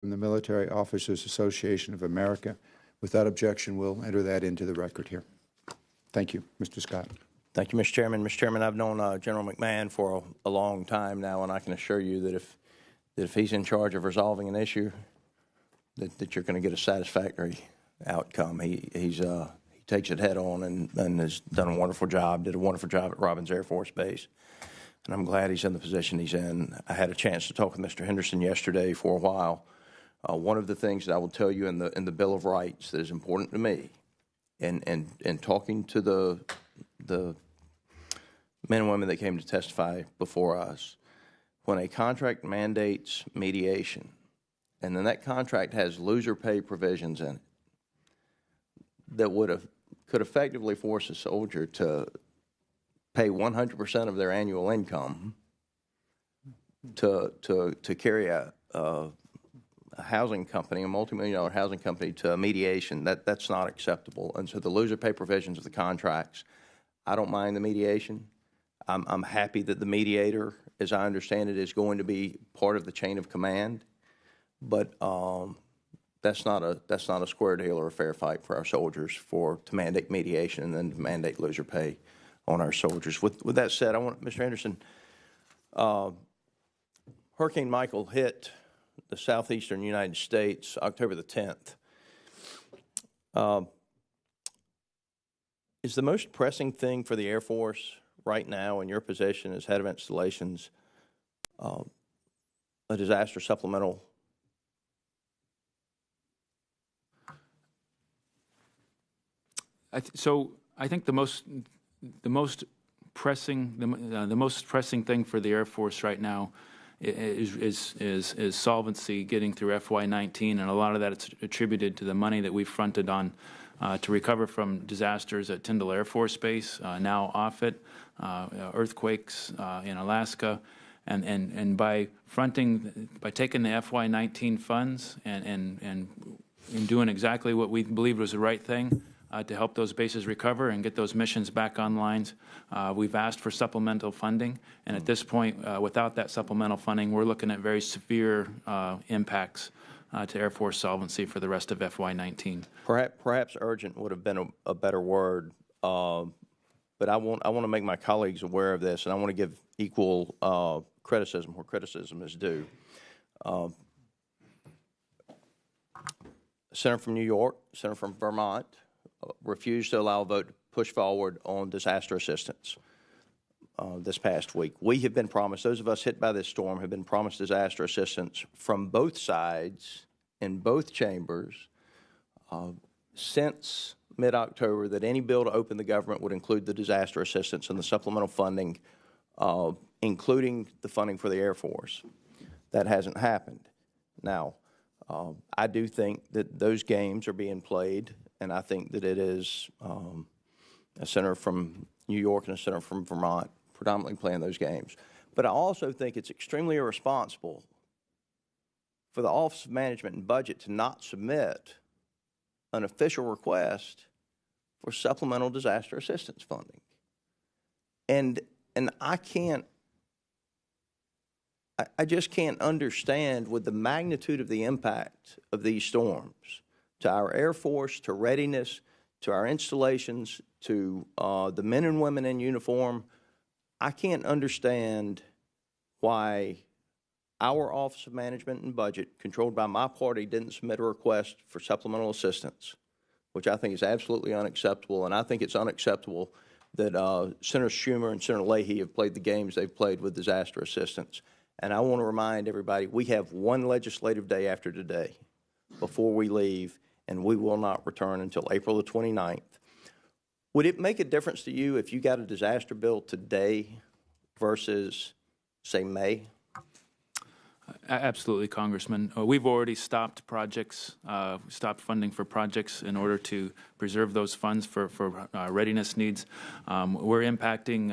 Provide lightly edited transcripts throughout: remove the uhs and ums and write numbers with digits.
from the Military Officers Association of America. Without objection, we'll enter that into the record here. Thank you. Mr. Scott. Thank you, Mr. Chairman. Mr. Chairman, I've known General McMahon for a long time now, and I can assure you that if he's in charge of resolving an issue, that you're going to get a satisfactory outcome. He takes it head on and has done a wonderful job, did a wonderful job at Robins Air Force Base. And I'm glad he's in the position he's in. I had a chance to talk with Mr. Henderson yesterday for a while. One of the things that I will tell you in the Bill of Rights that is important to me, and talking to the men and women that came to testify before us, when a contract mandates mediation, and then that contract has loser pay provisions in it that could effectively force a soldier to pay 100% of their annual income to carry a housing company, a multi-million-dollar housing company, to a mediation. That's not acceptable. And so the loser pay provisions of the contracts, I don't mind the mediation. I'm happy that the mediator, as I understand it, is going to be part of the chain of command. But that's not a square deal or a fair fight for our soldiers to mandate mediation and then to mandate loser pay on our soldiers. With that said, I want Mr. Henderson. Hurricane Michael hit the southeastern United States October the 10th. Is the most pressing thing for the Air Force right now in your position as head of installations a disaster supplemental? I think the most pressing thing for the Air Force right now is solvency, getting through FY19, and a lot of that is attributed to the money that we fronted on to recover from disasters at Tyndall Air Force Base, now Offutt, earthquakes in Alaska, and by taking the FY19 funds and doing exactly what we believed was the right thing to help those bases recover and get those missions back online. We've asked for supplemental funding, and at this point, without that supplemental funding, we're looking at very severe impacts to Air Force solvency for the rest of FY19. Perhaps urgent would have been a better word, but I want to make my colleagues aware of this, and I want to give equal criticism where criticism is due. Senator from New York, Senator from Vermont, refused to allow a vote to push forward on disaster assistance this past week. We have been promised, those of us hit by this storm have been promised disaster assistance from both sides in both chambers since mid-October, that any bill to open the government would include the disaster assistance and the supplemental funding, including the funding for the Air Force. That hasn't happened. Now, I do think that those games are being played, and I think that it is a senator from New York and a senator from Vermont predominantly playing those games. But I also think it's extremely irresponsible for the Office of Management and Budget to not submit an official request for supplemental disaster assistance funding. And I just can't understand, with the magnitude of the impact of these storms to our Air Force, to Readiness, to our installations, to the men and women in uniform, I can't understand why our Office of Management and Budget, controlled by my party, didn't submit a request for supplemental assistance, which I think is absolutely unacceptable. And I think it's unacceptable that Senator Schumer and Senator Leahy have played the games they've played with disaster assistance. And I want to remind everybody, we have one legislative day after today before we leave, and we will not return until April the 29th. Would it make a difference to you if you got a disaster bill today versus, say, May? Absolutely, Congressman. We've already stopped projects, stopped funding for projects in order to preserve those funds for readiness needs. We're impacting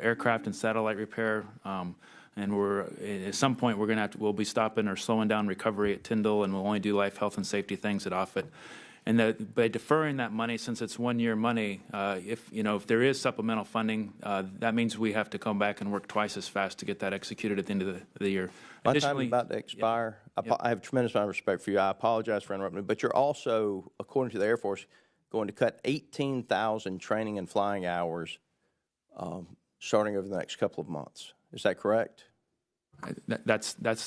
aircraft and satellite repair, and at some point we'll be stopping or slowing down recovery at Tyndall, and we'll only do life, health, and safety things at Offutt. And that by deferring that money, since it's 1-year money, if there is supplemental funding, that means we have to come back and work twice as fast to get that executed at the end of the year. My time is about to expire. I have a tremendous amount of respect for you. I apologize for interrupting, but you're also, according to the Air Force, going to cut 18,000 training and flying hours starting over the next couple of months. Is that correct? That's